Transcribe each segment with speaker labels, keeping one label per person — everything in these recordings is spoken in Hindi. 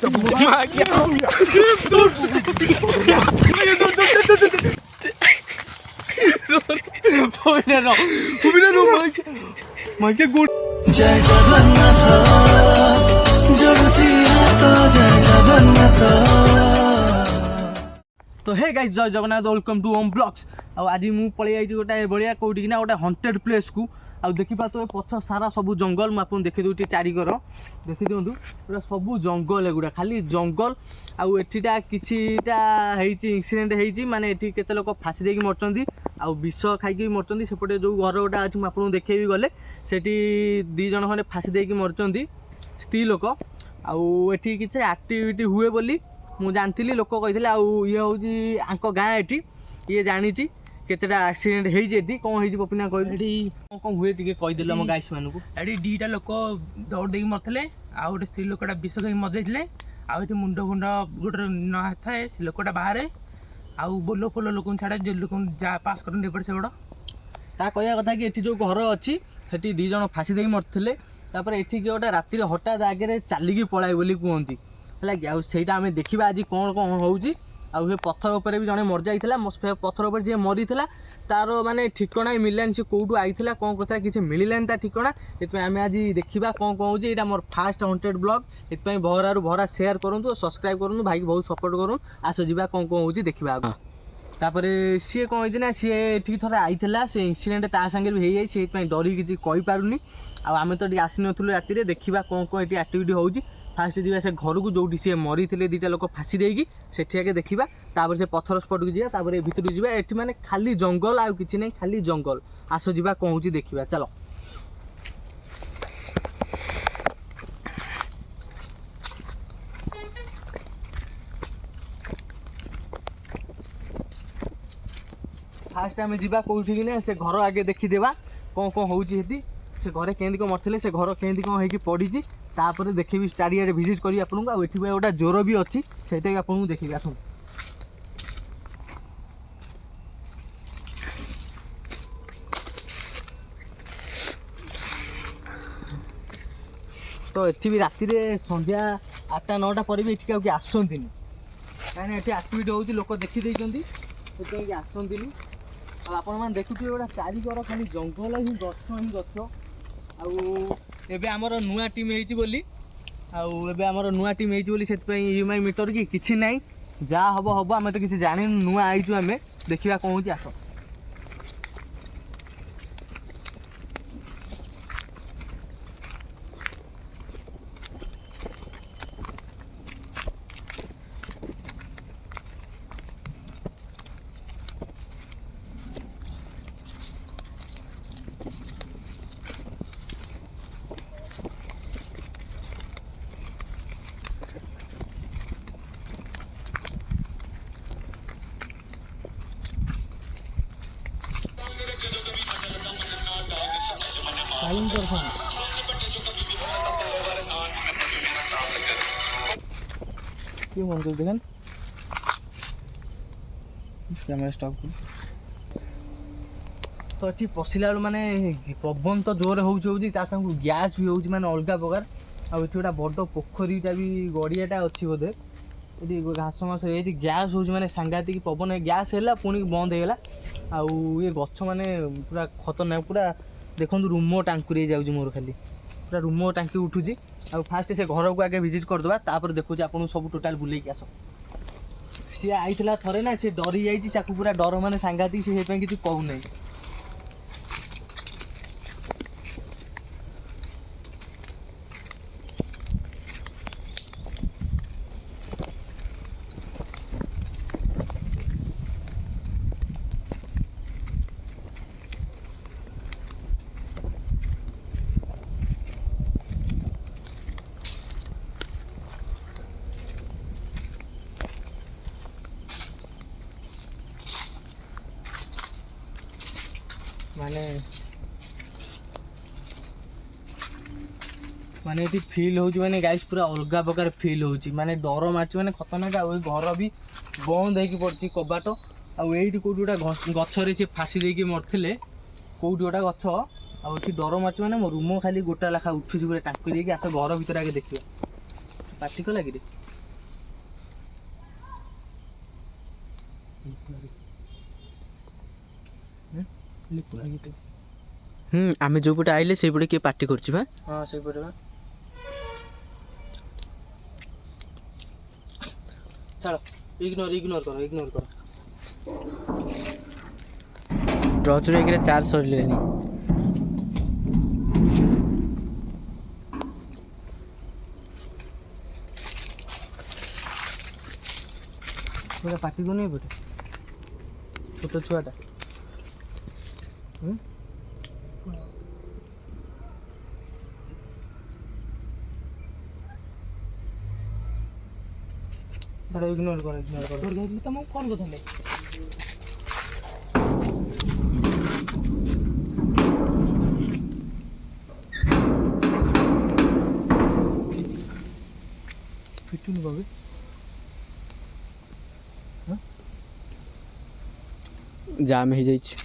Speaker 1: जय जगन्नाथ जोड़ुची हाथ जय जगन्नाथ।
Speaker 2: तो हे गाइस जय Jagannath welcome to Om blogs. आज मु पळै आइछि गोटे बढिया कोठी कि ना गोटे हंटेड प्लेस को देखि पा तो पछ सारा सब जंगल मु आपन देखि दउछि चारिकर देखि दियंतु पूरा सब जंगल एगुडा खाली जंगल आउ एठीटा किछिटा हेइछि एक्सीडेंट हेइछि माने एठी केते लोक फासी देकी मरचंदी आउ विष खाइकी मरचंदी सेपटे जो घर गोटा अछि मु आपन देखैबी गले सेठी दी जण खने फासी देकी मरचंदी स्त्री लोक आउ एठी किछ एक्टिविटी हुए बोली मु जानथिली लोक कहिथिले आउ ये होउछि आंको गां एठी ये जानिछि केतेटा एक्सीडेंट हेइछि एठी कोन हेइछि पपिना कहली एठी कोन हुए टिके कहि देले हम गाइस मानकु
Speaker 3: एठी दीटा लोक दौड़ देकी मरथले आ गोटे स्त्री लोकटा विष खाइकी मर जाइथिले आ एठी मुंड फुंड गोटे न थाए से लोकटा बाहरे आउ बोलो फोलो लोक छाड़े जे लोक जा पास करन एपट सेपट
Speaker 2: ता कहया कथा कि एठी जो घर अछि सेठी दी जण फासी देकी मरथले तापर एठी के गोटा राती रे हटात आगे चलिकी पळाय बोली कहंती हला कि आउ सेटा हमें देखिबा आज कोन कोन होउछि आउ हे पत्थर ऊपर भी जने मर जाइथिला पत्थर ऊपर जे मरिथिला तार माने ठिकणा मिललानि से कोउटू आइथिला कोन कथा किछ मिलिलानि ता ठिकणा एतपे हमें आज देखिबा कोन कोन होउछि एटा मोर फास्ट हंटेड ब्लॉग एतपे भरारु भरा शेयर करंतु सब्सक्राइब करंतु भाई बहुत सपोर्ट करन आसो जिबा कोन कोन होउछि देखिबा तापर सी कौन होइछि ना सी ठीक थोड़ा आइथिला से एक्सीडेंट ता संगे भी हेइ से एतपे डरी किछि कहि पारुनी आ हमें तो आसी नथुलु राती रे देखिबा कोन कोन एटी एक्टिविटी होउछि फास्ट जीवा से घर को जो सी मरी थे दीटा लोक फासी देगी सेठी आगे देखा तापर से पत्थर स्पट को जा तापर भितर जा एठी माने खाली जंगल आउ किछि नै खाली जंगल आसो जीवा कौन होउछि देखिबा चलो फास्ट आमे जीवा कोठी कि ने से घर आगे देखि देबा कोन कोन होउछि हेती से घरे केंदी को मरथिले से घर केंदी को हेकी पड़ीछि तापर देखिबी स्टाडिया रे विजिट करी आपन को एठी गोटा जोर भी अछि सेटा भी आपन देखिबी आथुन तो एठी भी राती रे संध्या 8टा 9टा पर भी एठी के आसंतिनी काने एठी एक्टिविटी होउछि लोक देखि दैछंती सेटा के आसंतिनी आ आपन मान देखुथि गोटा चारि घर खाली जंगल ही गछ आउ एबे हमर नुआ टीम हेइछि बोली आउ एबे हमर नुआ टीम हेइछि बोली सेत पई ईएमआई मीटर की किछि नै जा हबो हबो हमें तो किछि जानि नुआ आइछु हमें देखिबा कोन होछि आसो क्यों मन कर देखन कैमरा स्टॉप तो एठी पसिला माने पवन तो जोर होउछि ता संग गैस भी होउछि माने अलगा प्रकार आ एठी गोटा बड़ पोखरीटा भी गड़ियाटा अछि बोधे एठी घास मास एठी गैस होउछि माने सांगातिक पवन गैस हैला पुनी बंद हेला आ ये गछ माने पूरा खतरनाक पूरा देखंतु रूमो टांकुरी जाउछि मोर खाली पूरा रूमो टांकी उठुछि आ फास्ट से घर को आगे विजिट कर दबा तापर देखु आपन सब टोटल बुले के आसो सी आइथिला थरे ना से डरी जाइछि साकु पूरा डर माने सांगातिक से पे किछु कहू नै माने ये फिल हो माने गाइस पूरा अलग प्रकार फिल हो माने डर मार्च माने खतरनाक आ घर भी बंद होगी पड़ी कबाट आईटी कौटी गोटा गचरे सी फासी देकी मरते कौटी गोटा गछ आठ डर मार्च माने मो रूम खाली गोटा लेखा उठुची पूरा टाँकी देकी आस घर भर आगे देखिए पार्टी कला कि ଆମେ ଯୋଉପଟେ ଆଇଲେ ସେଇପଟେ କିଏ ପାର୍ଟି କରୁଛି ବା? ହଁ ସେଇପଟେ ବା। ଛାଡ଼, ଇଗ୍ନୋର କର। ଟର୍ଚ୍ଚର ଏକରେ ଚାର୍ଜ ସରିଲେନି। ପୁରା ପାଟି କରୁନି ଏପଟେ ଛୋଟ ଛୁଆଟା। ଇଗ୍ନୋର କର।
Speaker 3: ତମକୁ କଣ କରୁଥିଲେ?
Speaker 2: ପିଟୁନି ବାବୁ। ଜାମ୍ ହେଇଯାଇଛି।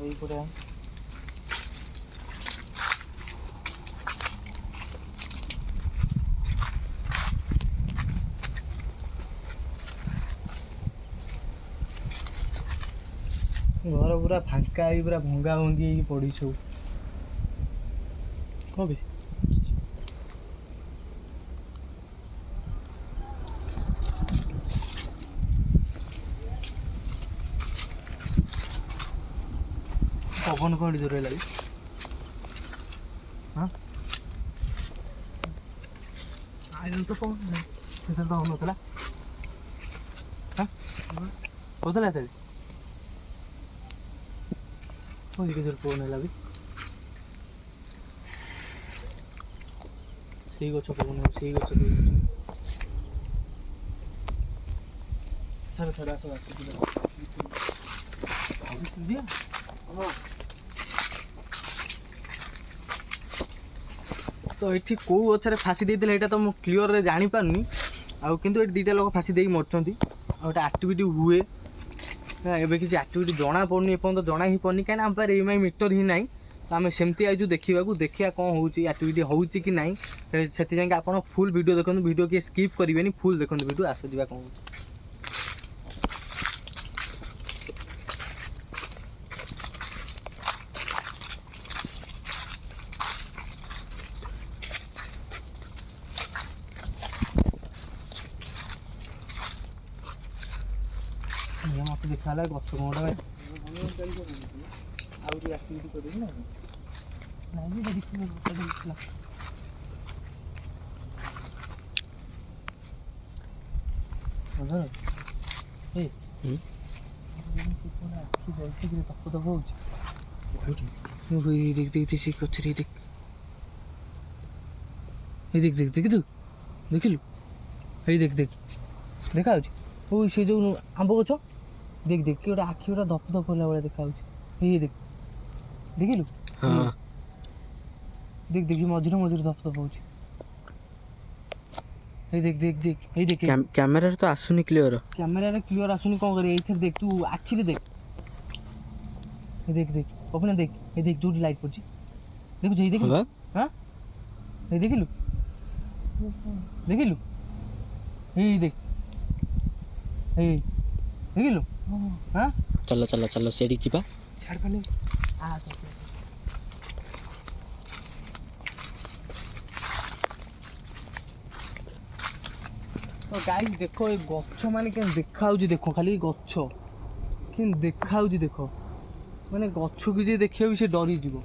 Speaker 2: ଏଇପଟେ ଘର ପୁରା ଫାଙ୍କା ହେଇ ପୁରା ଭଙ୍ଗା ଭଙ୍ଗି ହେଇକି ପଡ଼ିଛି ସବୁ। କ'ଣ ବେ? ପବନ କ'ଣ ଜୋର ହେଲା? ହଁ
Speaker 3: ଆଇଲା ତ କଣ
Speaker 2: ସେତେବେଳେ ତ ହେଉନଥିଲା। ହେଉଥିଲା ସେତେବେଳେ କେତେ ଜୋର ପବନ ହେଲା ବି? ସେଇ ଗଛ ପବନ ସେଇ ଗଛ ଛାଡ଼ ଆସ ଯିବା। ତ ଏଠି କେଉଁ ଗଛରେ ଫାସି ଦେଇଥିଲେ ଏଇଟା ତ ମୁଁ କ୍ଲିଅରରେ ଜାଣିପାରୁନି। ଆଉ କିନ୍ତୁ ଏଠି ଦୁଇଟା ଲୋକ ଫାସି ଦେଇକି ମରୁଛନ୍ତି। ଆଉ ଗୋଟେ ଆକ୍ଟିଭିଟି ହୁଏ। ଏବେ କିଛି ଆକ୍ଟିଭିଟି ଜଣା ପଡ଼ୁନି, ଏପର୍ଯ୍ୟନ୍ତ ଜଣା ହିଁ ପଡ଼ୁନି, କାହିଁକିନା ଆମ ପାଖରେ EMI ମିଟର ହିଁ ନାହିଁ। ତ ଆମେ ସେମିତି ଆଇଛୁ ଦେଖିବା କ'ଣ ହେଉଛି, ଆକ୍ଟିଭିଟି ହେଉଛି କି ନାହିଁ। ସେଥିପାଇଁ ଆପଣ ଫୁଲ୍ ଭିଡ଼ିଓ ଦେଖନ୍ତୁ, ଭିଡ଼ିଓ କିଏ ସ୍କିପ୍ କରିବେନି, ଫୁଲ୍ ଦେଖନ୍ତୁ ଭିଡ଼ିଓ। ଆସ ଯିବା କ'ଣ ହେଉଛି। ମତେ ଦେଖା ହେଲା ଗଛ କଣଟା ଆଉ ଟିକେ ଆକ୍ଟିଭିଟି କରିବି ନା ନାଇଁ ଦେଖିଲା ଆଖି ଯାଇକି ତପ ହଉଛି। ଦେଖ ସେ ଗଛରେ ଦେଖିଲୁ ଏଇ ଦେଖ ଦେଖା ହଉଛି। ଓ ସେ ଯୋଉ ଆମ୍ବ ଗଛ ଦେଖ କି ଗୋଟେ ଆଖି ଗୋଟେ ଧପ ଧପ ହେଲା ଭଳିଆ ଦେଖା ହଉଛି। ଏଇ ଦେଖିଲୁ? ଦେଖ ମଝିରେ ଧପ ଧପ ହଉଛି। ଏଇ ଦେଖ କ୍ୟାମେରାରେ ତ ଆସୁନି କ୍ଲିଅର। କ୍ୟାମେରାରେ କ୍ଲିଅର ଆସୁନି, କ'ଣ କରିବି? ଏଇଥିରେ ଦେଖ, ତୁ ଆଖିରେ ଦେଖ। ଅପନା ଦେଖ, ଏଇ ଦେଖ ଯୋଉଠି ଲାଇଟ୍ ପଡୁଛି ଦେଖୁଛୁ। ଏଇ ଦେଖିଲୁ? ହଁ ଏଇ ଦେଖିଲୁ? ଏଇ ଦେଖ ଏଇ ଦେଖିଲୁ? ହଁ ଚାଲ ସେଠି ଯିବା। ଛାଡ଼ ପାନି ଗାଇସ୍ ଦେଖ ଏ ଗଛ ମାନେ କେମିତି ଦେଖାଯାଉଛି। ଦେଖ ଖାଲି ଗଛ କେମିତି ଦେଖାଯାଉଛି ଦେଖ। ମାନେ ଗଛକୁ ଯିଏ ଦେଖିବ ବି ସେ ଡରିଯିବ।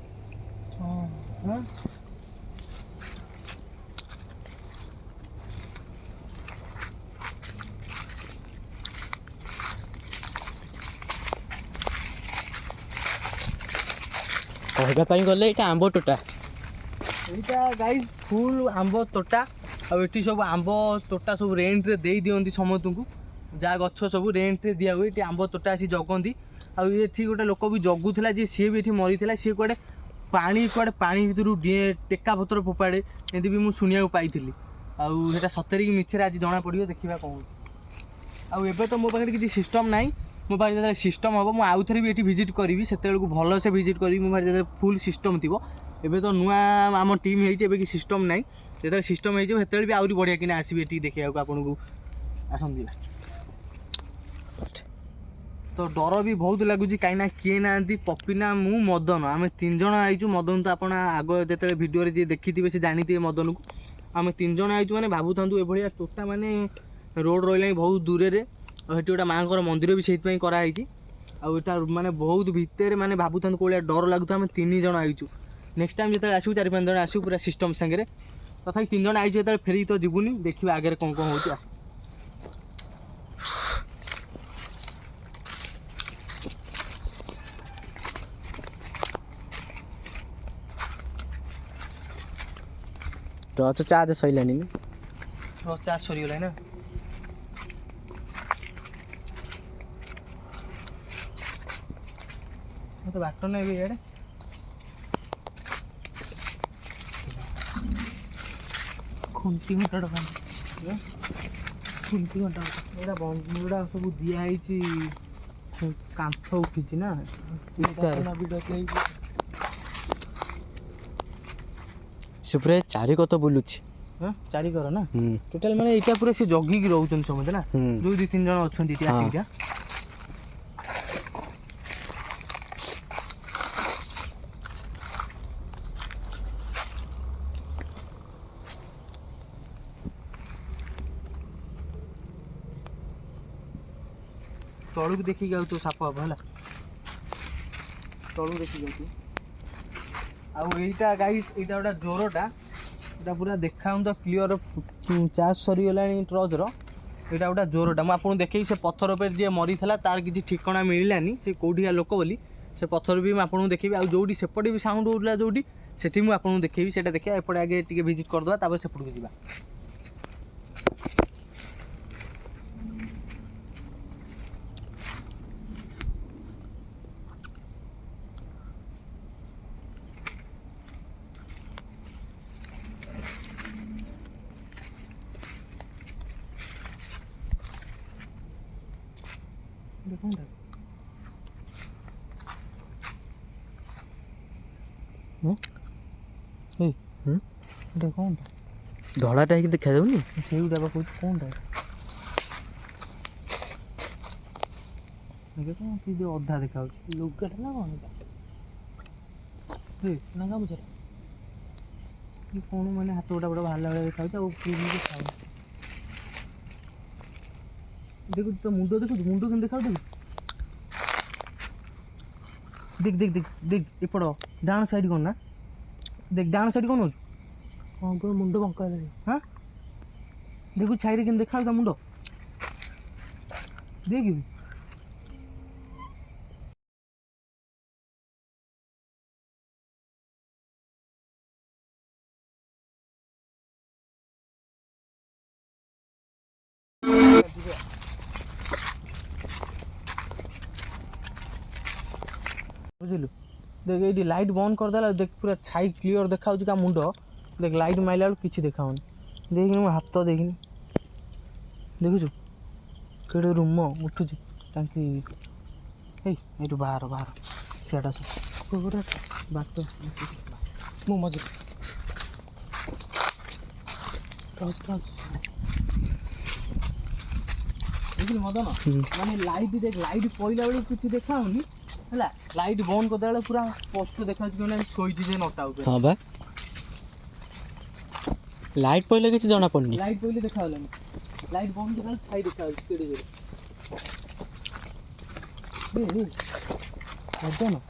Speaker 2: କହିବା ପାଇଁ ଗଲେ ଏଇଟା ଆମ୍ବ ତୋଟା। ଏଇଟା ଗାଇସ୍ ଫୁଲ୍ ଆମ୍ବ ତୋଟା। ଆଉ ଏଠି ସବୁ ଆମ୍ବ ତୋଟା ସବୁ ରେଣ୍ଟରେ ଦେଇ ଦିଅନ୍ତି ସମସ୍ତଙ୍କୁ। ଯାହା ଗଛ ସବୁ ରେଣ୍ଟରେ ଦିଆ ହୁଏ। ଏଠି ଆମ୍ବ ତୋଟା ଆସି ଜଗନ୍ତି। ଆଉ ଏଠି ଗୋଟେ ଲୋକ ବି ଜଗୁଥିଲା ଯେ ସିଏ ବି ଏଠି ମରିଥିଲା। ସିଏ କୁଆଡ଼େ ପାଣି ଭିତରୁ ଟେକା ପତ୍ର ଫୋପାଡ଼େ, ଏମିତି ବି ମୁଁ ଶୁଣିବାକୁ ପାଇଥିଲି। ଆଉ ସେଇଟା ସତରେ କି ମିଛରେ ଆଜି ଜଣା ପଡ଼ିବ, ଦେଖିବା କ'ଣ ହେଉଛି। ଆଉ ଏବେ ତ ମୋ ପାଖରେ କିଛି ସିଷ୍ଟମ୍ ନାହିଁ। ମୋ ପାଖରେ ଯେତେବେଳେ ସିଷ୍ଟମ୍ ହେବ ମୁଁ ଆଉଥରେ ବି ଏଠି ଭିଜିଟ୍ କରିବି। ସେତେବେଳକୁ ଭଲସେ ଭିଜିଟ୍ କରିବି। ମୋ ପାଖରେ ଯେତେବେଳେ ଫୁଲ୍ ସିଷ୍ଟମ୍ ଥିବ ଏବେ ତ ନୂଆ ଆମ ଟିମ୍ ହେଇଛି, ଏବେ କି ସିଷ୍ଟମ୍ ନାହିଁ। ଯେତେବେଳେ ସିଷ୍ଟମ୍ ହେଇଯିବ ସେତେବେଳେ ବି ଆହୁରି ବଢ଼ିଆ କିନା ଆସିବେ ଏଠିକି ଦେଖିବାକୁ ଆପଣଙ୍କୁ। ଆସନ୍ତୁ ଯିବା। ତ ଡର ବି ବହୁତ ଲାଗୁଛି କାହିଁକିନା କିଏ ନାହାନ୍ତି, ପପିନା ମୁଁ ମଦନ, ଆମେ 3 ଜଣ ଆଇଛୁ। ମଦନ ତ ଆପଣ ଆଗ ଯେତେବେଳେ ଭିଡ଼ିଓରେ ଯିଏ ଦେଖିଥିବେ ସେ ଜାଣିଥିବେ ମଦନକୁ। ଆମେ 3 ଜଣ ଆଇଛୁ ମାନେ ଭାବୁଥାନ୍ତୁ ଏଭଳିଆ ତୋଟା ମାନେ ରୋଡ଼ ରହିଲାଣି ବହୁତ ଦୂରରେ, ଆଉ ସେଠି ଗୋଟେ ମାଆଙ୍କର ମନ୍ଦିର ବି ସେଇଥିପାଇଁ କରାହେଇଛି। ଆଉ ଏଟା ମାନେ ବହୁତ ଭିତରେ ମାନେ ଭାବୁଥାନ୍ତୁ କୋଉ ଭଳିଆ ଡର ଲାଗୁଥିବ। ଆମେ 3 ଜଣ ଆଇଛୁ। ନେକ୍ସଟ ଟାଇମ୍ ଯେତେବେଳେ ଆସିବୁ 4-5 ଜଣ ଆସିବୁ ପୁରା ସିଷ୍ଟମ୍ ସାଙ୍ଗରେ। ତଥାପି 3 ଜଣ ଆଇଛୁ ଯେତେବେଳେ ଫେରିକି ତ ଯିବୁନି, ଦେଖିବା ଆଗରେ କ'ଣ ହେଉଛି। ଆସ
Speaker 4: ଟର୍ଚ୍ଚ ଚାର୍ଜ ସରିଲାଣି ନା?
Speaker 2: ଚାର୍ଜ ସରିଗଲାଣି ନା? ମତେ ବାଟ ନାହିଁ ଏବେ ଇଆଡ଼େ।
Speaker 3: ଖୁଣ୍ଟି ଘଣ୍ଟାଟା ଖୁଣ୍ଟି ଘଣ୍ଟା
Speaker 2: ଏଇଟା ବନ୍ଧୁଗୁଡ଼ା ସବୁ ଦିଆହେଇଛି, କାନ୍ଥ ଉଠିଛି ନା
Speaker 4: ସେ ପୁରା ଚାରିକତ ବୁଲୁଛି।
Speaker 2: ଚାରିକର ନା? ଟୋଟାଲ ମାନେ ଏଇଟା ପୁରା ସେ ଜଗିକି ରହୁଛନ୍ତି ସମସ୍ତେ ନା, ଯୋଉ 2-3 ଜଣ ଅଛନ୍ତି ଏଠି ଆସିକି। ତଳକୁ ଦେଖିକି ଯାଉଛୁ ସାପ ହବ ହେଲା, ତଳକୁ ଦେଖିକି ଯାଉଛୁ। ଆଉ ଏଇଟା ଗାଈ, ଏଇଟା ଗୋଟେ ଜ୍ୱରଟା, ଏଇଟା ପୁରା ଦେଖାଉନି ତ କ୍ଲିଅର। ଚାର୍ଜ ସରିଗଲାଣି ଟର୍ଚ୍ଚର। ଏଇଟା ଗୋଟେ ଜ୍ୱରଟା ମୁଁ ଆପଣଙ୍କୁ ଦେଖେଇବି। ସେ ପଥର ଉପରେ ଯିଏ ମରିଥିଲା ତାର କିଛି ଠିକଣା ମିଳିଲାନି, ସେ କୋଉଠିକା ଲୋକ ବୋଲି। ସେ ପଥର ବି ମୁଁ ଆପଣଙ୍କୁ ଦେଖେଇବି। ଆଉ ଯୋଉଠି ସେପଟେ ବି ସାଉଣ୍ଡ ହେଉଥିଲା ଯୋଉଠି, ସେଠି ମୁଁ ଆପଣଙ୍କୁ ଦେଖେଇବି। ସେଇଟା ଦେଖିବା, ଏପଟେ ଆଗେ ଟିକେ ଭିଜିଟ୍ କରିଦେବା, ତାପରେ ସେପଟକୁ ଯିବା। ଦେଖନ୍ତୁ ଏଇଟା କ'ଣଟା
Speaker 4: ଧଳାଟା ହେଇକି ଦେଖାଯାଉନି?
Speaker 2: ସେଇଟା ବା କହୁଛି କ'ଣଟା ଏବେ କ'ଣ କି ଯେଉଁ ଅଧା ଦେଖାଯାଉଛି?
Speaker 3: ଲୁଗାଟା ନା କ'ଣ ଏଇଟା? ନା ଗାମୁଛାଟା
Speaker 2: କି କ'ଣ ମାନେ ହାତ ଗୋଟା ବଡ଼ ବାହାରିଲା ଭଳିଆ ଦେଖାଯାଉଛି। ଆଉ କିଏ ବି ଦେଖାଯାଉଛି? ଦେଖୁଛୁ ତ ମୁଣ୍ଡ, ଦେଖୁଛୁ ମୁଣ୍ଡ କେମିତି ଦେଖାଯାଉଛି? ଦେଖ ଦେଖ ଦେଖ ଦେଖ ଏପଟ ଡାହାଣ ସାଇଡ୍ କ'ଣ ନା? ଦେଖ ଡାହାଣ ସାଇଡ୍ କ'ଣ ହେଉଛି?
Speaker 3: ହଁ ପୁରା ମୁଣ୍ଡ ବଙ୍କା ହେଲାଣି।
Speaker 2: ହଁ ଦେଖୁଛୁ ଛାଇରେ କେମିତି ଦେଖାଯାଉଛି ତା ମୁଣ୍ଡ? ଦେଖିବି ବୁଝିଲୁ। देख ये लाइट बंद करदेला, देख पूरा छाई क्लीयर देखा का मुंड। देख लाइट माइला बेलू किसी देखाऊनी। देखनी मो हाथ देखनी, देखुचु केड़े रूम उठुच टांकी ये बाहर बाहर सीटा सब बाट मो मजे मदन माने लाइट देख लाइट पड़ला बेलू किसी देखाऊनी है। लाइट बंद करदे पूरा स्पष्ट देखा शोची से नटा उपर।
Speaker 4: हाँ बा लाइट पड़े किसी जना पड़नी।
Speaker 2: लाइट पड़े देखा लाइट बंद कर छाई देखा केड़े मदन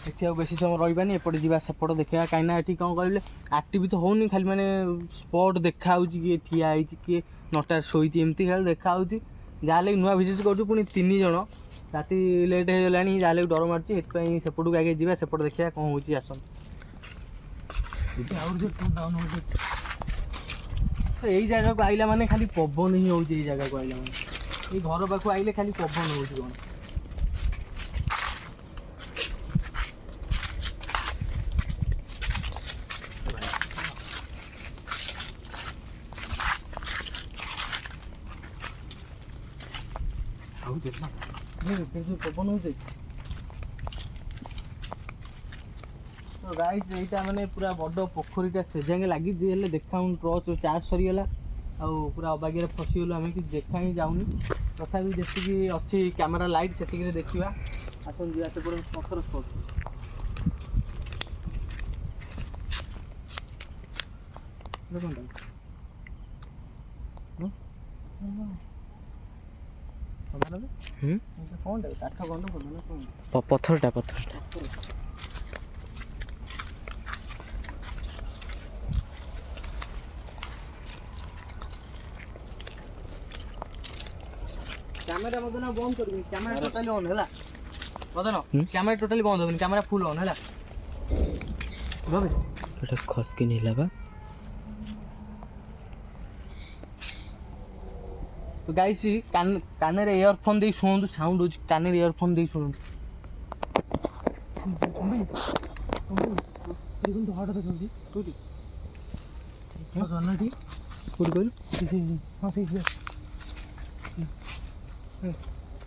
Speaker 2: देखिए बेसी समय रही एपटे जा सेपट देखा कहीं ये कौन कहले आक्टिव तो होनी खाली माने स्पॉट देखा किए ठिया किए नटार शोची एमती खाली देखा जहाँ नुआ भिजिट कर पुणी 3 जन राति लेट हो गला जहाँ डर मार्ची सेपटू आगे जा सेपट देखा कौन हो आसन यही जगह को आइला माने खाली पवन ही हो जगह को आइला माने ये घर पाक आइले खाली पवन हो कौन पवन हो तो गाइस एटा माने पूरा बड़ पोखरीटा से जाके लगी हेल्ले देखा टर्च चार्ज सरीगला आउ पूरा अबागिया फसीगलु आम कि देखा ही जाऊनी तथापि जी अच्छी कैमेरा लाइट से देखा आसन जा से पथर स्पॉट
Speaker 4: पत्थरटा
Speaker 2: कैमेरा मदन बंद कर कैमेरा टोटली ऑन है मदन कैमेरा टोटली बंद होनी कैमेरा फुल ऑन है
Speaker 4: खसकी नहीं बा
Speaker 2: तो गाइस कान रे इयरफोन दे सुनंतु साउंड होची कान रे इयरफोन दे सुनंतु
Speaker 3: देखो हट देखो कोठी गन्नाटी
Speaker 2: कोठी कहलु
Speaker 3: हां ठीक है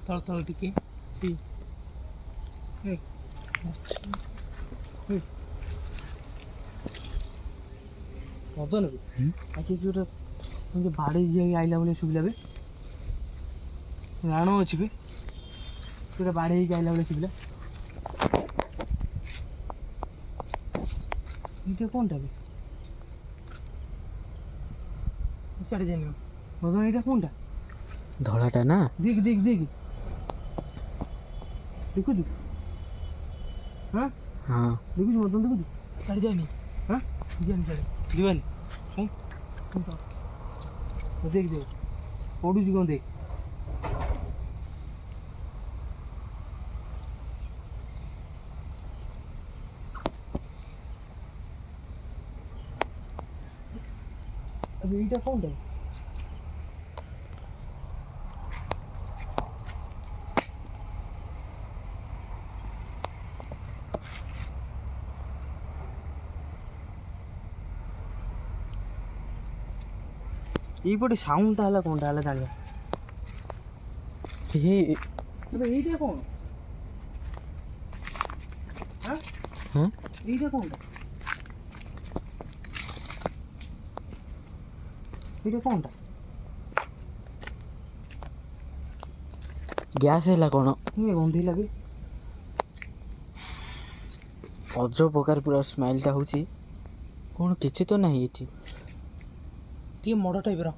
Speaker 3: तल तल टिके
Speaker 2: मदन आके जोटा बाड़े जाए आइला बेले शुभिला बे राण अच्छी बे पूरा बाड़े आइला बेले शुभिला ये कौनटा बे
Speaker 3: चढ़ जानी
Speaker 2: मदन ये कौनटा
Speaker 4: धड़ाटा ना
Speaker 2: देख देख देख देखु तू हाँ
Speaker 4: हाँ
Speaker 2: देखु मदन देखु
Speaker 3: चढ़ जानी
Speaker 2: हाँ
Speaker 3: जानी चढ़
Speaker 2: जीवन सुन देख देख पड़ू कौन देख अब ये कौन है ये साउंड है कौन है जानिया
Speaker 4: ये
Speaker 2: ये कौन हाँ
Speaker 4: हाँ
Speaker 2: ये कौन ये कौन
Speaker 4: गैस है कौन
Speaker 2: ये गंधी लगे
Speaker 4: अजब प्रकार पूरा स्माइलटा होची कौन किसी तो नहीं ये
Speaker 3: टी मड टाइप रो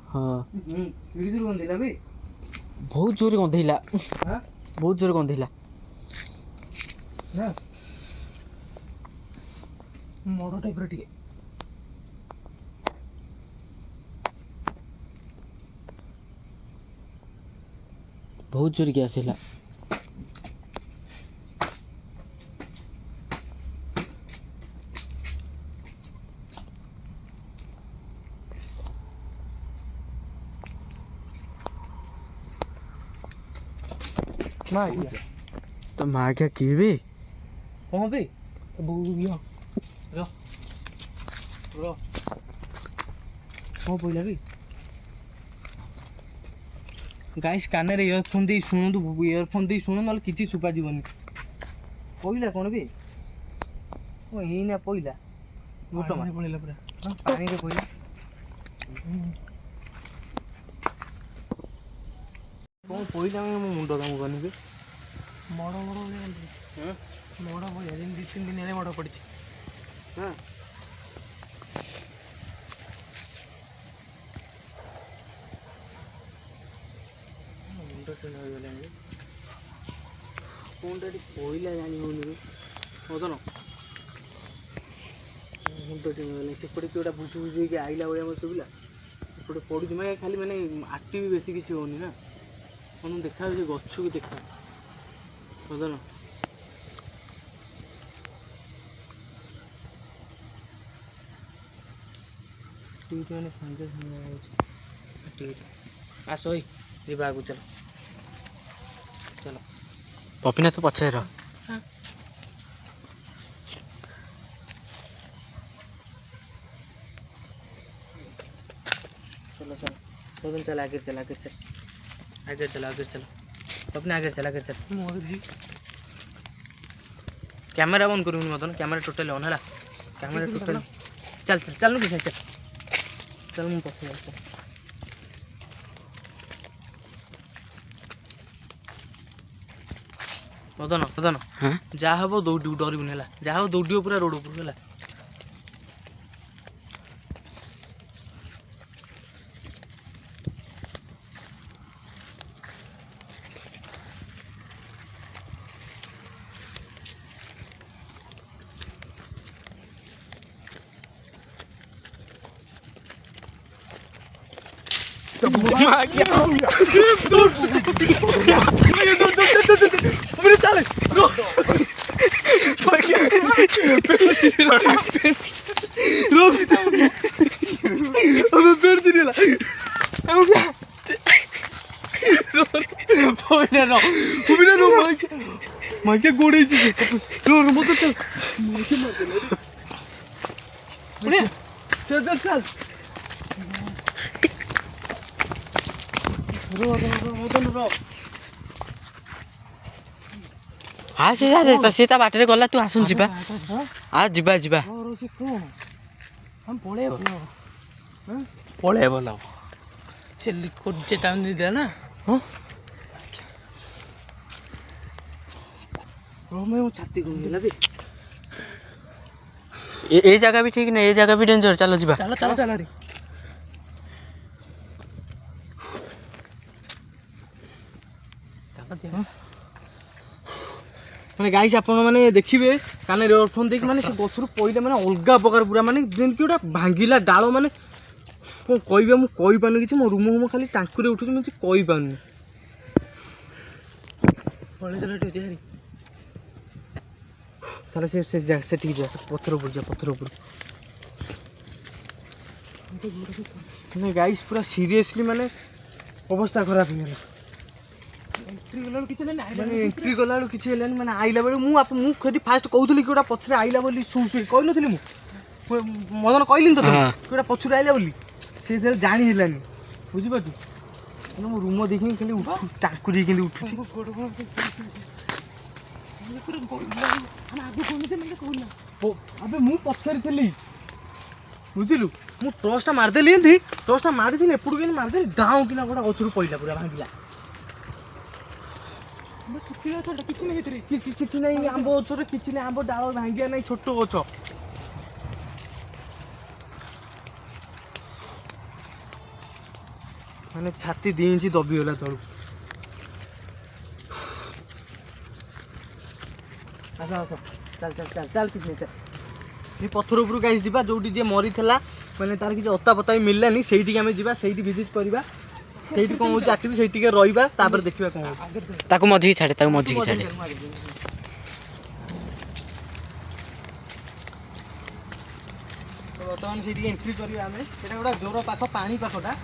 Speaker 4: हाँ
Speaker 2: ये गंधी लगे
Speaker 4: बहुत जोर गंधेला
Speaker 2: हाँ
Speaker 4: बहुत जोर गंधेला
Speaker 2: ना
Speaker 3: मड टाइप रो टी
Speaker 4: बहुत जोर गैस है
Speaker 2: माँ
Speaker 4: तो माँ क्या की भी
Speaker 2: कौन पे
Speaker 3: बू गया
Speaker 2: रो रो कौन पहला भी गाइस कान रे इयरफोन दे शुणु इयरफोन दे शुणु ना किसी सुपा जीवन पहला कौन भी ओ यही ना पहला गोटो
Speaker 3: पानी पड़ेला पूरा
Speaker 2: पानी रे पहला कौन पहला मो मुंड काम करनी बे
Speaker 3: मड मड
Speaker 2: हां
Speaker 3: मड पड़े दिन 2-3 दिन मड पड़ी
Speaker 2: हां मुंड से न गले कौन टी पहला जानी होनी मदन मुंड टी न गले सेपटे कि बुझु बुझे कि आइला भाई मत सुबिला सेपटे पड़ू मैं खाली मैंने आक्टिव भी बेसी किसी होनी ना मन देखा गछ भी देखा मदन टीवी मैंने संजय टीवी आस जीवा आगु चलो चलो
Speaker 4: पपिना तो पछे रह
Speaker 2: चलो चलो चल आगे चल आगे चल आगे चलो आगे चलो अपने आगे चल
Speaker 3: मोर जी
Speaker 2: कैमेरा बंद करूँगी मदन कैमेरा टोटल ऑन है कैमेरा टोटल चल चल चल कि चल चल मुझे पछे मदन मदन
Speaker 4: हाँ
Speaker 2: जहाँ हम दौड़ डरबुनि है जहाँ हम दौड़ पूरा रोड ऊपर है माके गोड़े रो मत चल चल चल चल रो
Speaker 4: हाँ से बाटे गला तू आसुन जीवा आ जीवा जीवा
Speaker 3: हम पळे बोला से लिक्विड चेतावनी दे ना
Speaker 2: हाँ मैं छाती घूमला भी
Speaker 4: ये जगह भी ठीक नहीं ये जगह भी डेंजर चलो जीवा
Speaker 3: चलो चलो चलो रे
Speaker 2: मैंने गाइस आपण मैंने देखिए कान इयरफोन देख माने से गछरु पइले माने अलगा प्रकार पूरा माने जेन कि गोटा भांगिला डाल माने कौन कहबे मु कहि पानी किछि मो रूम खाली टांकुरे उठुछि मु कहि पानी
Speaker 3: पळे चलो टे देहरी
Speaker 2: चलो से ठीक जा पत्थर ऊपर नहीं गाइस पूरा सीरियसली माने अवस्था खराब हो गला एंट्री गला किसी है मैंने आइला बेले मुझे फास्ट कहूली कि गोटा पछरे आइला बोली शु शु कही नी मदन कहली तो गोटा पछरे आइला बोली से जानी हेलानी बुझीपार मो रूम देखी खाली टाकुरी के उठुची अबे मु पछरे थी बुझिलु मु टॉर्चटा मारदेली टॉर्चटा मारी एपटू के मारदेली गाँव कि गोटा गछरू पइला पूरा भांगिला किसी नहीं आंब गचर किसी नहीं आंब डाल भांगिया नहीं छोट गच मैंने छाती 2 इंच दबीगला तलू चल चल चल चल किसी नहीं चल पत्थर उपरू गाइस जीवा जोटी जे मरी थला मैंने तार किसी अता पता भी मिललानी सेठी आमे जीवा सेठी विजिट करबा सेठी कोन होची आकि सेठी के रहिबा तापर देखिबा कोन होची
Speaker 4: ताकू मझी छाड़े ताकू मझी छाड़े
Speaker 2: तो बर्तमान सेठी एंट्री करबा आमे सेटा गोटा जोर पाख पानी पाखटा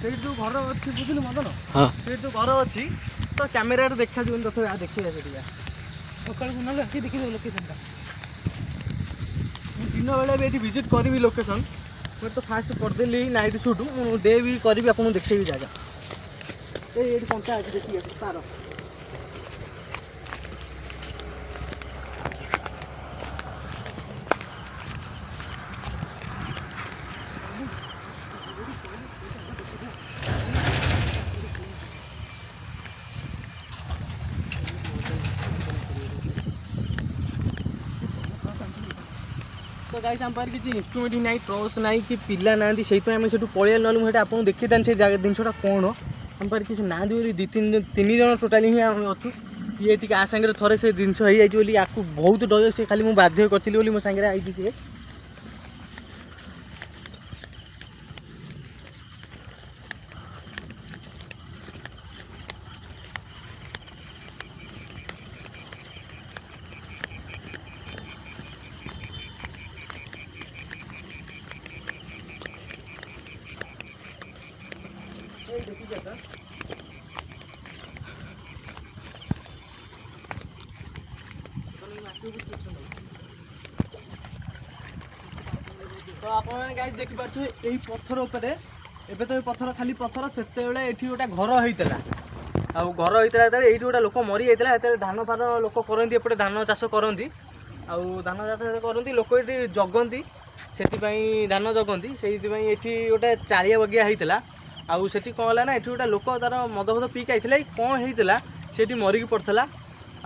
Speaker 2: जो घर अच्छी बुझिलु मदन
Speaker 4: हाँ
Speaker 2: से जो घर अच्छी तो कैमेरा देखा जो तो देखिए
Speaker 3: सकाल को ना आके देखि लोकेशन
Speaker 2: दिन बेले भी विजिट करी लोकेशन मैं तो फास्ट करदेली नाइट सुट डे भी करी आपको देखेबी जगह ये कंटा आज देखिए तार तो गाइस हम पार किसी इंस्ट्रुमेंट ही नहीं ट्रस नहीं कि पिला ना से पलि ना मुझे आपको देखी था से जिनसा कौन हम पार किसी ना बोली 2-3 जन टोटाली ही अच्छु ये टी आ सांगे थे से जिनस हो जाए आपको बहुत डर से खाली मुझे बाध्य करी मो सांगे आई सी तो आपने गाइस देखि पाछे एई पत्थर ऊपर एबे तो पत्थर खाली पत्थर सेते बेले एठी गोटा घर होइतला आ घर होइतला तले एठी गोटा लोक मरि जाइतला एते धान फार लोक करंती एपटे धान चाष करंती आ धान चाष करंती लोक एठी जगंती सेति पई धान जगंती सेति पई एठी गोटा चालिया बगिया होइतला आ सेठी कोन होला ना एठी गोटा लोक तार मद फद पी आइतला कोन होइतला सेठी मरि की पड़थला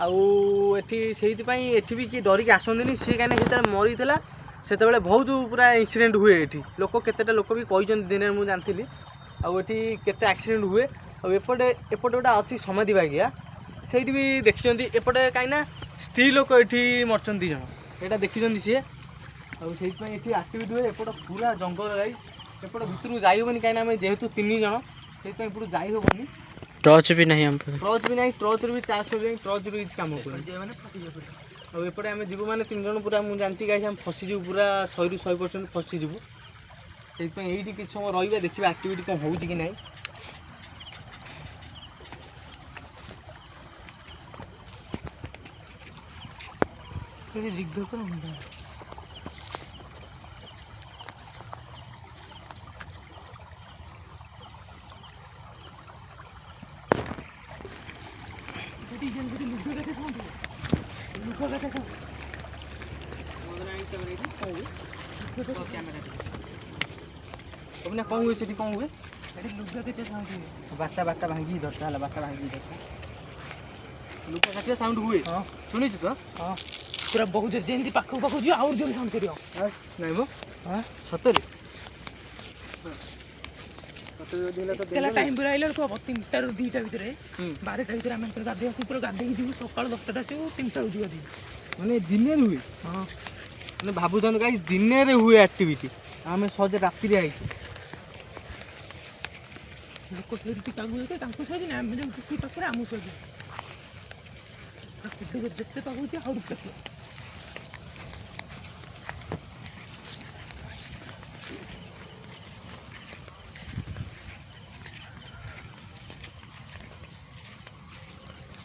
Speaker 2: आउ एठी सेति पई एठी भी कि डरी के आसंदिनी सी काने सेते मरि थला सेते बेले बहुत पूरा इंसिडेंट हुए एठी लोक केतेटा लोक भी कहिजन दिन मु जानथिली आउ एठी केते एक्सीडेंट हुए आ एपटे एपटे गोटा अछि समाधि बागिया सेठी भी देखिचंती एपटे काइना स्त्री लोक एठी मरचन दी जण एटा देखिचंती सी आउ सेति पई एठी एक्टिविटी हुए एपटे पूरा जंगल गाई एपटे भितरु जाई होबनी काइना हम जेहेतु 3 जण सेति पई एपटे जाई होबनी
Speaker 4: टॉर्च भी नहीं हम पे
Speaker 2: टॉर्च भी नहीं टॉर्च भी चार्ज कर टॉर्च भी काम कर जे माने फसी जाय और एपटे आम जीव मैंने 3 जन पूरा मुझे जानती गाइस हम फसीजु पूरा 100% फसीजु से ये कि समय रही देखा एक्टिविटी कौन हो कि नहीं कौन हुए कौन हुए बाटा बाटा भांगी धरता है बाटा भांगी धरता लुका काटिया साउंड हुए हाँ शुणी तो
Speaker 3: हाँ पूरा बहुत जल्दी पाखु पाखु जी और जोर साउंड करियो
Speaker 2: नहीं मो हाँ सतरे
Speaker 3: केला टाइम पूरा आइला को 3टा ରୁ 2टा ভিতরে 12টা ভিতরে আমি তো গাধে পুরো গাधे की जीव सकाळ 10टा से 3टा जीव दी
Speaker 2: माने दिन रे हुए
Speaker 3: हां
Speaker 2: माने भाबुदन गाइस दिन रे हुए एक्टिविटी आमे सजे रात्रि रे आइछ
Speaker 3: लोक सेठी कागु के तांको सजे ना हम जो की पाखरे आमु सजे देखते पाखु जी और देखते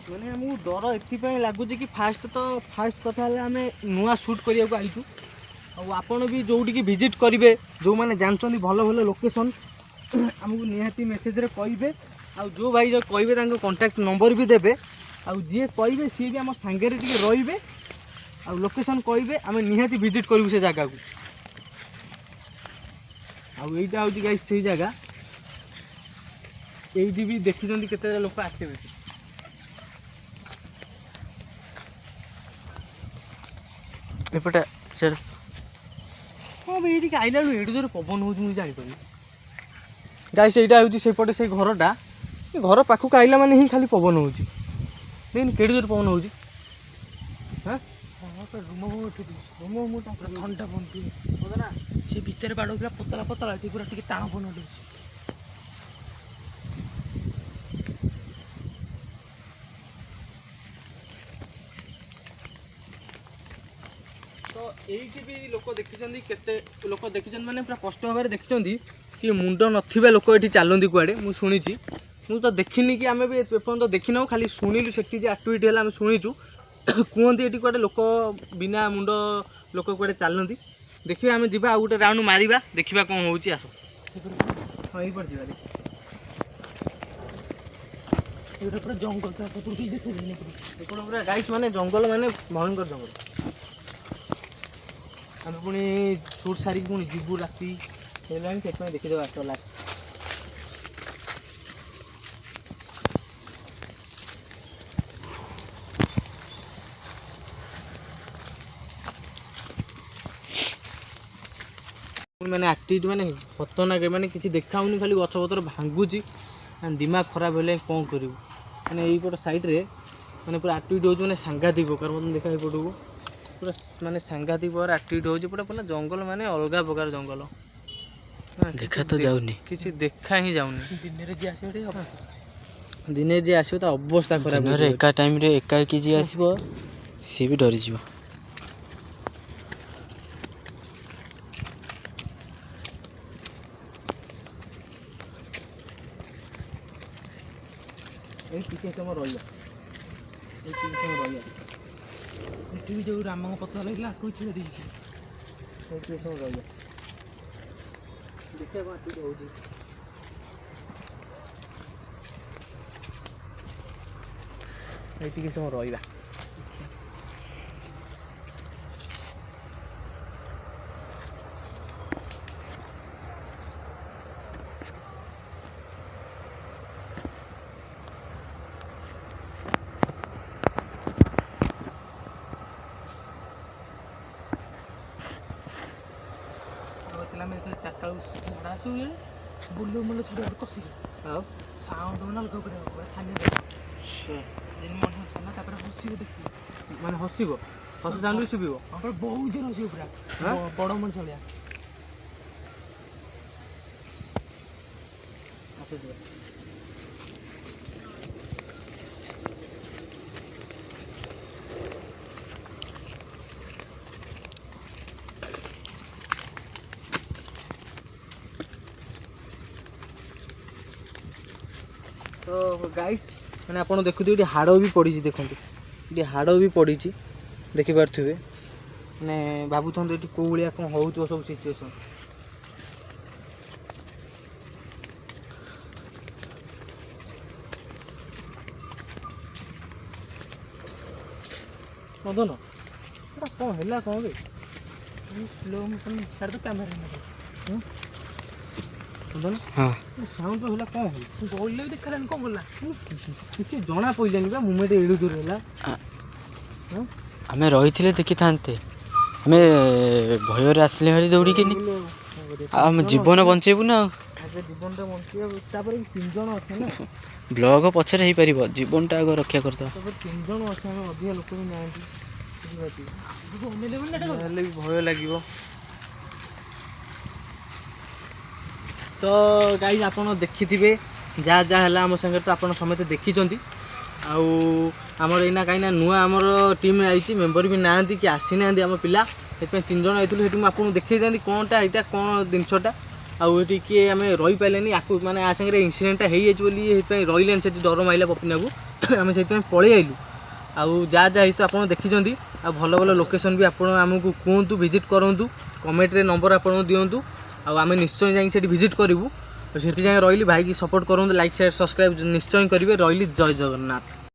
Speaker 2: मैंने आमको डर एपाई लगुच कि फास्ट कथा आम नुआ सुट करने आईचु आपड़ भी जोटि विजिट करेंगे जो मैंने जानते भल भल लोकेशन आमको निहाती मेसेज रे कहे आ जो भाई जो कहे कांटेक्ट नंबर भी देवे आउ जी कहे सी भी आम सांगे रे आ लोकेशन कहे आम निहाती विजिट करूँ से जगह को आईटा हूँ गाइस से जगह ये भी देखी केते लोक एक्टिविटी
Speaker 4: एपटे सर
Speaker 2: हाँ भाई ये आइला बेलू ये जो पवन हो जापर गाइस यहाँ हूँ से पटे से घरटा घर पाखक आइला माने ही खाली पवन हो देखनी केड़ी जोर पवन हो
Speaker 3: ठंडा बंदी ना से भितर बाड़ पूरा पतला पतला पूरा टे टाण बन
Speaker 2: तो ये भी लोक देखी केते लोक देखी मैंने पूरा स्पष्ट भाव देखी कि मुंड नथिबा लोक ये चलती कुआड़े मुझे शुणी मुझे तो देखनी कि आम भी एपर्तन देखी ना खाली शुणिलु से एक्टिविटी है शुणीचु कहते ये कड़े लोक बिना मुंड लोक कड़े चलती देखिए आम जा गोटे राउंड मारिबा देखा कौन हो आस हाँ ये पड़े
Speaker 3: पूरा जंगल
Speaker 2: पूरा गाइस माने जंगल माने भयंकर जंगल आम पुणी सुट सारी पुणी जीवु राति है देखीदेव आस लास्ट मैंने एक्टिविटी मैंने खतरनाक मैंने किसी देखा खाली गछ पतर भांगुची दिमाग खराब है कौन करूँ मैंने यहीपट साइड्रे मैंने पूरा एक्टिविटी हो सांघातिक प्रकार मतलब देखा यपट को पूरा माने सांघातिक प्रकार एक्टिविटी हो पूरा पूरा जंगल माने अलग प्रकार जंगल
Speaker 4: देखा तो जाऊनी
Speaker 2: किसी देखा ही जाऊनी
Speaker 3: दिन जी
Speaker 2: आसो तो अवस्था खराब
Speaker 4: एका टाइम रे एका कि जी आसीबो सी भी डरी जीवो
Speaker 3: जो राम पता लगे
Speaker 2: रही ଦେଖିବା କ'ଣ ଏଠି ହେଉଛି। ଏଇଠି କିଛି ସମୟ ରହିବା।
Speaker 3: ଆମେ ଯେତେବେଳେ ଚାରିଟା ବେଳକୁ ଝାଡ଼ା ଆସୁ ବୁଲୁ ମୁଲୁ ଛିଡ଼ା କଷିକି
Speaker 2: ଆଉ
Speaker 3: ସାଉଣ୍ଡ ମାନେ ଅଲଗା ଉପରେ ହବ ଖାଲି ଯେମିତି ମଣିଷ ହେଲା ତାପରେ ହସିବ ଦେଖିବ
Speaker 2: ମାନେ ହସିବ, ହସି ସାଉଣ୍ଡ ବି ଶୁଭିବ।
Speaker 3: ଆମର ବହୁତ ଜୋର ହସିବ ପୁରା ବଡ଼ ମଣିଷ ଭଳିଆ।
Speaker 2: ଆସୁଥିବ। ତ ଗାଇସ୍ ମାନେ ଆପଣ ଦେଖୁଥିବେ ଏଠି ହାଡ଼ ବି ପଡ଼ିଛି, ଦେଖନ୍ତୁ ଏଠି ହାଡ଼ ବି ପଡ଼ିଛି ଦେଖିପାରୁଥିବେ। ମାନେ ଭାବୁଥାନ୍ତୁ ଏଠି କେଉଁ ଭଳିଆ କ'ଣ ହେଉଥିବ ସବୁ ସିଚୁଏସନ୍। ମଦନ ଏଟା କ'ଣ ହେଲା କ'ଣ ବେ?
Speaker 3: ସ୍ଲୋ ମୋସନ୍ ଛାଡ଼ି ତ କ୍ୟାମେରା
Speaker 2: ମଦନ
Speaker 4: ହଁ
Speaker 2: ସାଉଣ୍ଡ ହେଲା କ'ଣ ହେଲା?
Speaker 3: ଗଳିଲେ ବି ଦେଖାଲାନି କ'ଣ କଲା
Speaker 2: କିଛି ଜଣା ପଡ଼ିଲାନି ବା ମୁମେଣ୍ଟ ଏଡ଼ୁ ଦୂର ହେଲା।
Speaker 4: ଆମେ ରହିଥିଲେ ଦେଖିଥାନ୍ତେ, ଆମେ ଭୟରେ ଆସିଲେ ଭାରି ଦୌଡ଼ିକିନି। ଆଉ ଆମ ଜୀବନ ବଞ୍ଚେଇବୁ ନା ଆଉ।
Speaker 2: ଆଗେ ଜୀବନଟା ବଞ୍ଚିବା, ତାପରେ 3 ଜଣ ଅଛେ ନା।
Speaker 4: ବ୍ଲଗ ପଛରେ ହେଇପାରିବ, ଜୀବନଟା ଆଗ ରକ୍ଷା କରିଦେବା।
Speaker 2: ତାପରେ 3 ଜଣ ଅଛେ, ଆମେ ଅଧିକା ଲୋକ ବି ନାହାନ୍ତି, ବୁଝିପାରୁଥିବେ।
Speaker 3: ଅନେଇଲେ ବୋଲି ଏଟା
Speaker 2: ହେଲେ ବି ଭୟ ଲାଗିବ। ତ ଗାଇଜ୍ ଆପଣ ଦେଖିଥିବେ ଯାହା ଯାହା ହେଲା ଆମ ସାଙ୍ଗରେ, ତ ଆପଣ ସମସ୍ତେ ଦେଖିଛନ୍ତି। ଆଉ ଆମର ଏଇନା କାହିଁକିନା ନୂଆ ଆମର ଟିମ୍ ଆଇଛି, ମେମ୍ବର ବି ନାହାନ୍ତି କି ଆସିନାହାନ୍ତି ଆମ ପିଲା, ସେଥିପାଇଁ 3 ଜଣ ଯାଇଥିଲୁ। ସେଠି ମୁଁ ଆପଣଙ୍କୁ ଦେଖେଇଥାନ୍ତି କ'ଣଟା ଏଇଟା କ'ଣ ଜିନିଷଟା। ଆଉ ଏଠି କିଏ ଆମେ ରହିପାରିଲେନି, ଆକୁ ମାନେ ଆ ସାଙ୍ଗରେ ଇନସିଡେଣ୍ଟଟା ହେଇଯାଇଛି ବୋଲି ସେଥିପାଇଁ ରହିଲେନି, ସେଠି ଡର ମାଇଲା ପପିନାକୁ। ଆମେ ସେଥିପାଇଁ ପଳେଇ ଆଇଲୁ। ଆଉ ଯାହା ଯାହା ହେଇଛି ଆପଣ ଦେଖିଛନ୍ତି। ଆଉ ଭଲ ଭଲ ଲୋକେସନ୍ ବି ଆପଣ ଆମକୁ କୁହନ୍ତୁ, ଭିଜିଟ୍ କରନ୍ତୁ, କମେଣ୍ଟରେ ନମ୍ବର ଆପଣଙ୍କୁ ଦିଅନ୍ତୁ। ଆଉ ଆମେ ନିଶ୍ଚୟ ଯାଇକି ସେଠି ଭିଜିଟ୍ କରିବୁ। ସେଠି ଯାଇ ରହିଲି, ଭାଇକି ସପୋର୍ଟ କରନ୍ତୁ, ଲାଇକ୍ ସେୟାର ସବସ୍କ୍ରାଇବ୍ ନିଶ୍ଚୟ କରିବେ। ରହିଲି, ଜୟ ଜଗନ୍ନାଥ।